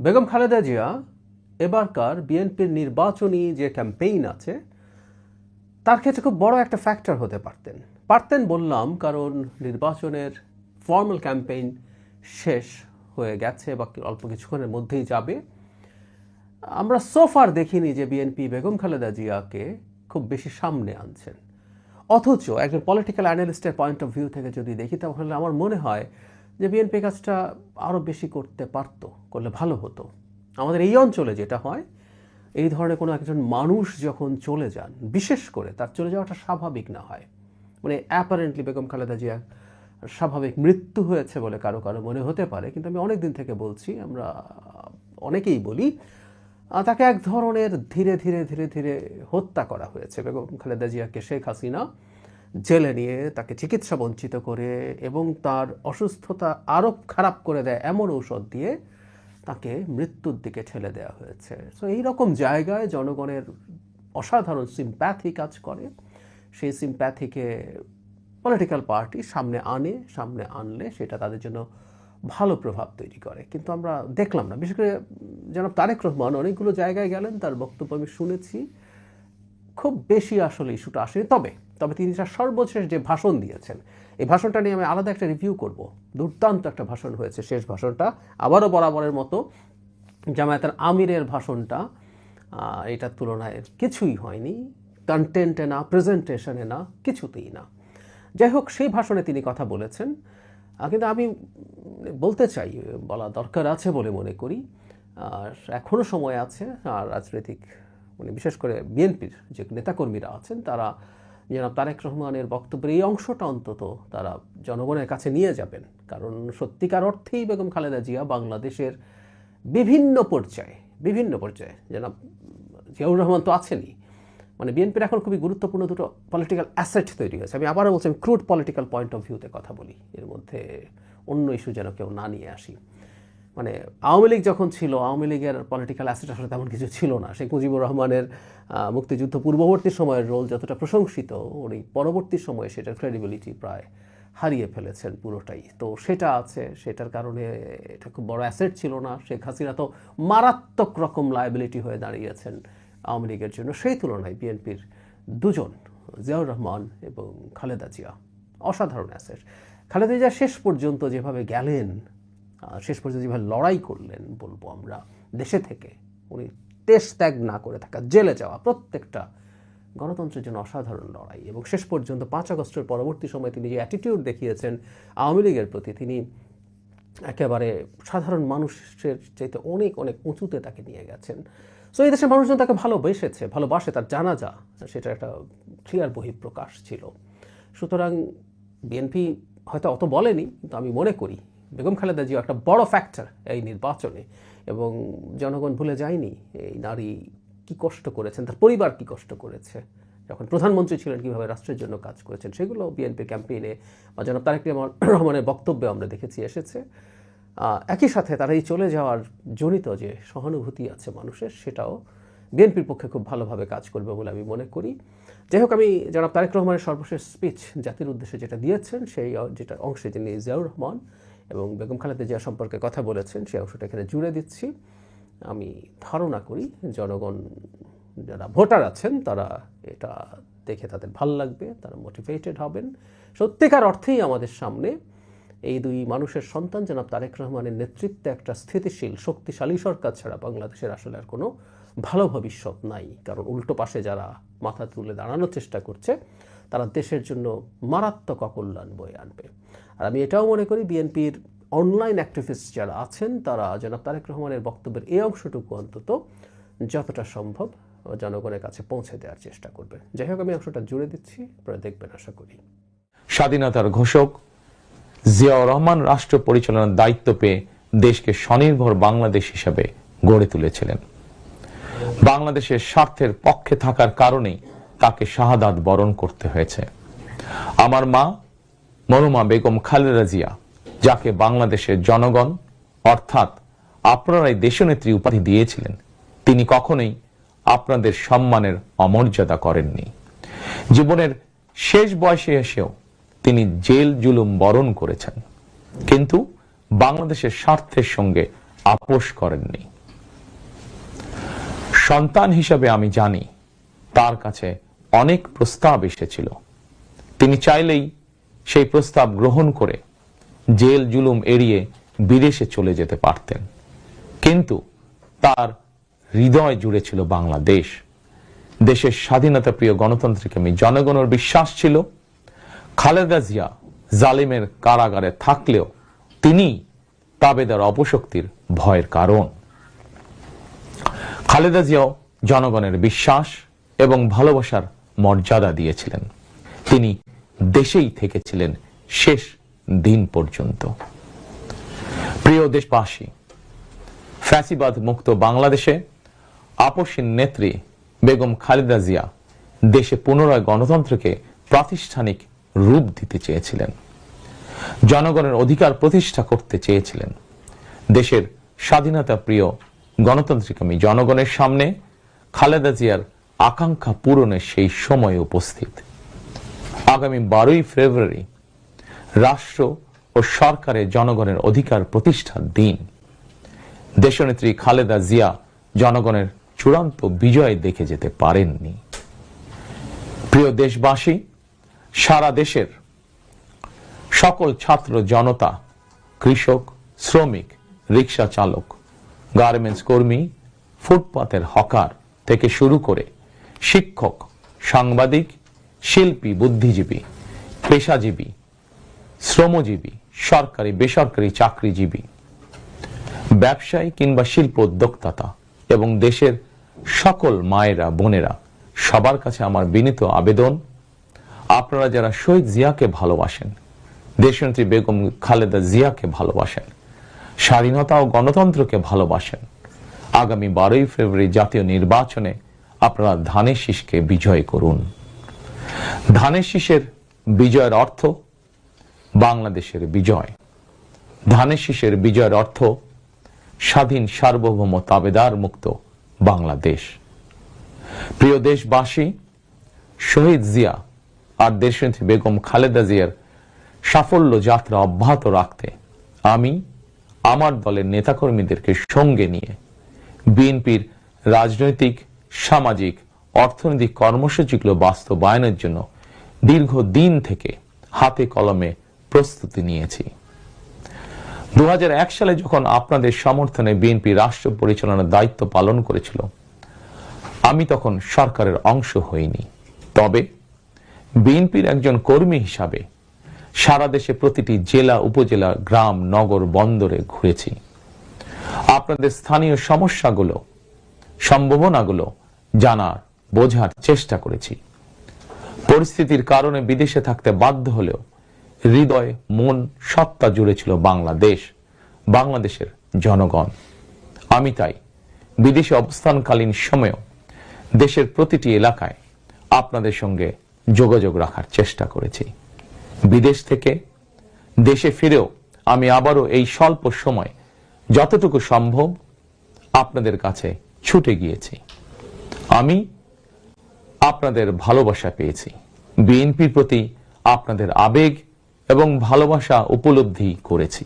বেগম খালেদা জিয়া এবারকার বিএনপির নির্বাচনী যে ক্যাম্পেইন আছে তার ক্ষেত্রে খুব বড় একটা ফ্যাক্টর হতে পারতেন বললাম কারণ নির্বাচনের ফর্মাল ক্যাম্পেইন শেষ হয়ে গেছে বা অল্প কিছুক্ষণের মধ্যেই যাবে। আমরা সোফার দেখিনি যে বিএনপি বেগম খালেদা জিয়াকে খুব বেশি সামনে আনছেন, অথচ একজন পলিটিক্যাল অ্যানালিস্টের পয়েন্ট অফ ভিউ থেকে যদি দেখি তাহলে আমার মনে হয় যে বিএনপি কাজটা আরও বেশি করতে পারতো, করলে ভালো হতো। আমাদের এই অঞ্চলে যেটা হয়, এই ধরনের কোনো একজন মানুষ যখন চলে যান, বিশেষ করে তার চলে যাওয়াটা স্বাভাবিক না হয়, মানে অ্যাপারেন্টলি বেগম খালেদা জিয়া স্বাভাবিক মৃত্যু হয়েছে বলে কারো কারো মনে হতে পারে, কিন্তু আমি অনেক দিন থেকে বলছি, আমরা অনেকেই বলি তাকে এক ধরনের ধীরে ধীরে ধীরে ধীরে হত্যা করা হয়েছে। বেগম খালেদা জিয়াকে শেখ হাসিনা জেলে নিয়ে তাকে চিকিৎসা বঞ্চিত করে এবং তার অসুস্থতা আরও খারাপ করে দেয় এমন ঔষধ দিয়ে তাকে মৃত্যুর দিকে ঠেলে দেওয়া হয়েছে। সো এইরকম জায়গায় জনগণের অসাধারণ সিম্প্যাথি কাজ করে। সেই সিম্প্যাথিকে পলিটিক্যাল পার্টি সামনে আনলে সেটা তাদের জন্য ভালো প্রভাব তৈরি করে, কিন্তু আমরা দেখলাম না। বিশেষ করে জনাব তারেক রহমান অনেকগুলো জায়গায় গেলেন, তার বক্তব্য আমি শুনেছি, খুব বেশি আসলে ইস্যুটা আসেনি। তবে তিনি তার সর্বশেষ যে ভাষণ দিয়েছেন, এই ভাষণটা নিয়ে আমি আলাদা একটা রিভিউ করব। দুর্দান্ত একটা ভাষণ হয়েছে শেষ ভাষণটা, আবারও বরাবরের মতো জামায়াতের আমিরের ভাষণটা এটার তুলনায় কিছুই হয়নি, কন্টেন্টে না, প্রেজেন্টেশনে না, কিছুতেই না। যাই হোক, সেই ভাষণে তিনি কথা বলেছেন, কিন্তু আমি বলতে চাই, বলা দরকার আছে বলে মনে করি, আর এখনও সময় আছে। আর রাজনৈতিক মানে বিশেষ করে বিএনপির যে নেতাকর্মীরা আছেন তারা জনাব তারেক রহমানের বক্তব্যের এই অংশটা অন্তত তারা জনগণের কাছে নিয়ে যাবেন, কারণ সত্যিকার অর্থেই বেগম খালেদা জিয়া বাংলাদেশের বিভিন্ন পর্যায়ে জনাব জিয়াউর রহমান তো আছেনই, মানে বিএনপির এখন খুবই গুরুত্বপূর্ণ দুটো পলিটিক্যাল অ্যাসেট তৈরি হয়েছে। আমি আবারও বলছি, আমি ক্রুড পলিটিক্যাল পয়েন্ট অফ ভিউতে কথা বলি, এর মধ্যে অন্য ইস্যু যেন কেউ না নিয়ে আসি। মানে আওয়ামী লীগ যখন ছিল, আওয়ামী লীগের পলিটিক্যাল অ্যাসেট আসলে তেমন কিছু ছিল না। শেখ মুজিবুর রহমানের মুক্তিযুদ্ধ পূর্ববর্তী সময়ের রোল যতটা প্রশংসিত, উনি পরবর্তী সময়ে সেটার ক্রেডিবিলিটি প্রায় হারিয়ে ফেলেছেন পুরোটাই। তো সেটা আছে, সেটার কারণে এটা খুব বড় অ্যাসেট ছিল না। শেখ হাসিনা তো মারাত্মক রকম লায়াবিলিটি হয়ে দাঁড়িয়েছেন আওয়ামী লীগের জন্য। সেই তুলনায় বিএনপির দুজন, জিয়াউর রহমান এবং খালেদা জিয়া, অসাধারণ অ্যাসেট। খালেদা জিয়া শেষ পর্যন্ত যেভাবে গেলেন, শেষ পর্যন্ত যেভাবে লড়াই করলেন, বলবো আমরা দেশে থেকে, উনি দেশ ত্যাগ না করে থাকা, জেলে যাওয়া, প্রত্যেকটা গণতন্ত্রের জন্য অসাধারণ লড়াই। এবং শেষ পর্যন্ত 5 আগস্টের পরবর্তী সময়ে তিনি যে অ্যাটিটিউড দেখিয়েছেন আওয়ামী লীগের প্রতি, তিনি একেবারে সাধারণ মানুষের চাইতে অনেক অনেক উঁচুতে তাকে নিয়ে গেছেন। সো এই দেশের মানুষজন তাকে ভালোবাসে, তার জানাজা সেটা একটা ক্লিয়ার বহিঃপ্রকাশ ছিল। সুতরাং বিএনপি হয়তো অত বলেনি, কিন্তু আমি মনে করি বেগম খালেদা জিয়া একটা বড় ফ্যাক্টর এই নির্বাচনে। এবং জনগণ ভুলে যায়নি এই নারী কি কষ্ট করেছেন, তার পরিবার কি কষ্ট করেছে, যখন প্রধানমন্ত্রী ছিলেন কীভাবে রাষ্ট্রের জন্য কাজ করেছেন, সেগুলো বিএনপির ক্যাম্পেইনে বা জনাব তারেক রহমানের বক্তব্যে আমরা দেখেছি এসেছে। একই সাথে তার এই চলে যাওয়ার জনিত যে সহানুভূতি আছে মানুষের, সেটাও বিএনপির পক্ষে খুব ভালোভাবে কাজ করবে বলে আমি মনে করি। যাই হোক, আমি জনাব তারেক রহমানের সর্বশেষ স্পিচ জাতির উদ্দেশ্যে যেটা দিয়েছেন, সেই যেটা অংশে যিনি জিয়াউর রহমান এবং বেগম খালেদা জিয়া সম্পর্কে কথা বলেছেন, সেই অংশটা এখানে জুড়ে দিচ্ছি। আমি ধারণা করি জনগণ, যারা ভোটার আছেন, তারা এটা দেখে তাদের ভালো লাগবে, তারা মোটিভেটেড হবেন। সত্যিকার অর্থেই আমাদের সামনে এই দুই মানুষের সন্তান জনাব তারেক রহমানের নেতৃত্বে একটা স্থিতিশীল শক্তিশালী সরকার ছাড়া বাংলাদেশের আসলে আর কোনো ভালো ভবিষ্যৎ নাই। কারণ উল্টো পাশে যারা মাথা তুলে দাঁড়ানোর চেষ্টা করছে, তারা দেশের জন্য মারাত্মক অকল্যাণ বয়ে আনবে। আর আমি এটাও মনে করি বিএনপির অনলাইন অ্যাক্টিভিস্ট যারা আছেন, তারা জনাব তারেক রহমানের বক্তব্যের এই অংশটুকু অন্তত যতটা সম্ভব জনগণের কাছে পৌঁছে দেওয়ার চেষ্টা করবে। যাই হোক, আমি অংশটা জুড়ে দিচ্ছি, আপনারা দেখবেন আশা করি। স্বাধীনতার ঘোষক জিয়াউর রহমান রাষ্ট্র পরিচালনার দায়িত্ব পেয়ে দেশকে স্বনির্ভর বাংলাদেশ হিসেবে গড়ে তুলেছিলেন। বাংলাদেশের স্বার্থের পক্ষে থাকার কারণেই তাকে শাহাদাত বরণ করতে হয়েছে। আমার মা মরহুমা বেগম খালেদা জিয়া, যাকে বাংলাদেশের জনগণ অর্থাৎ আপনারাই দেশনেত্রী উপাধি দিয়েছিলেন, তিনি কখনোই আপনাদের সম্মানের অমর্যাদা করেননি। জীবনের শেষ বয়সে এসেও তিনি জেল জুলুম বরণ করেছেন, কিন্তু বাংলাদেশের স্বার্থের সঙ্গে আপোষ করেননি। সন্তান হিসাবে আমি জানি তার কাছে অনেক প্রস্তাব এসেছিল। তিনি চাইলেই সেই প্রস্তাব গ্রহণ করে জেল জুলুম এড়িয়ে বিদেশে চলে যেতে পারতেন, কিন্তু তার হৃদয় জুড়ে ছিল বাংলাদেশ। দেশের স্বাধীনতা প্রিয় গণতান্ত্রিক আমি জনগণের বিশ্বাস ছিল খালেদা জিয়া জালিমের কারাগারে থাকলেও তিনি তাবেদার অপশক্তির ভয়ের কারণ। খালেদা জিয়াও জনগণের বিশ্বাস এবং ভালোবাসার মর্যাদা দিয়েছিলেন। তিনি দেশেই থেকেছিলেন শেষ দিন পর্যন্ত। প্রিয় দেশবাসী, ফ্যাসিবাদ মুক্ত বাংলাদেশে আপসীন নেত্রী বেগম খালেদা জিয়া দেশে পুনরায় গণতন্ত্রকে প্রাতিষ্ঠানিক রূপ দিতে চেয়েছিলেন, জনগণের অধিকার প্রতিষ্ঠা করতে চেয়েছিলেন। দেশের স্বাধীনতা প্রিয় গণতান্ত্রিকামী জনগণের সামনে খালেদা জিয়ার আকাঙ্ক্ষা পূরণের সেই সময় উপস্থিত। আগামী 12ই ফেব্রুয়ারি রাষ্ট্র ও সরকারের জনগণের অধিকার প্রতিষ্ঠার দিন। দেশনেত্রী খালেদা জিয়া জনগণের চূড়ান্ত বিজয় দেখে যেতে পারেননি। প্রিয় দেশবাসী, সারা দেশের সকল ছাত্র জনতা, কৃষক, শ্রমিক, রিক্সা চালক, গার্মেন্টস কর্মী, ফুটপাতের হকার থেকে শুরু করে শিক্ষক, সাংবাদিক, শিল্পী, বুদ্ধিজীবী, পেশাজীবী, শ্রমজীবী, সরকারি বেসরকারি চাকরিজীবী, ব্যবসায়ী কিংবা শিল্প উদ্যোক্তা এবং দেশের সকল মায়েরা, বোনেরা, সবার কাছে আমার বিনীত আবেদন, আপনারা যারা শহীদ জিয়াকে ভালোবাসেন, দেশনেত্রী বেগম খালেদা জিয়াকে ভালোবাসেন, স্বাধীনতা ও গণতন্ত্রকে ভালোবাসেন, আগামী 12ই ফেব্রুয়ারি জাতীয় নির্বাচনে আপনারা ধানের শীষকে বিজয় করুন। ধানের শীষের বিজয়ের অর্থ বাংলাদেশের বিজয়। ধানের শীষের বিজয়ের অর্থ স্বাধীন, সার্বভৌম, তাবেদার মুক্ত বাংলাদেশ। প্রিয় দেশবাসী, শহীদ জিয়া আর দেশনেত্রী বেগম খালেদা জিয়ার সাফল্য যাত্রা অব্যাহত রাখতে আমি আমার দলের নেতাকর্মীদেরকে সঙ্গে নিয়ে বিএনপির রাজনৈতিক, সামাজিক, অর্থনৈতিক কর্মসূচিগুলো বাস্তবায়নের জন্য দীর্ঘদিন থেকে হাতে কলমে প্রস্তুতি নিয়েছি। 2001 সালে যখন আপনাদের সমর্থনে বিএনপি রাষ্ট্র পরিচালনার দায়িত্ব পালন করেছিল, আমি তখন সরকারের অংশ হইনি। তবে বিএনপির একজন কর্মী হিসাবে সারা দেশে প্রতিটি জেলা, উপজেলা, গ্রাম, নগর, বন্দরে ঘুরেছি। আপনাদের স্থানীয় সমস্যাগুলো, সম্ভাবনাগুলো জানার, বোঝার চেষ্টা করেছি। পরিস্থিতির কারণে বিদেশে থাকতে বাধ্য হলেও হৃদয়, মন, সত্তা জুড়ে ছিল বাংলাদেশ, বাংলাদেশের জনগণ। আমি তাই বিদেশে অবস্থানকালীন সময়েও দেশের প্রতিটি এলাকায় আপনাদের সঙ্গে যোগাযোগ রাখার চেষ্টা করেছি। বিদেশ থেকে দেশে ফিরেও আমি আবারও এই স্বল্প সময় যতটুকু সম্ভব আপনাদের কাছে ছুটে গিয়েছি। আমি আপনাদের ভালোবাসা পেয়েছি, বিএনপির প্রতি আপনাদের আবেগ এবং ভালোবাসা উপলব্ধি করেছি।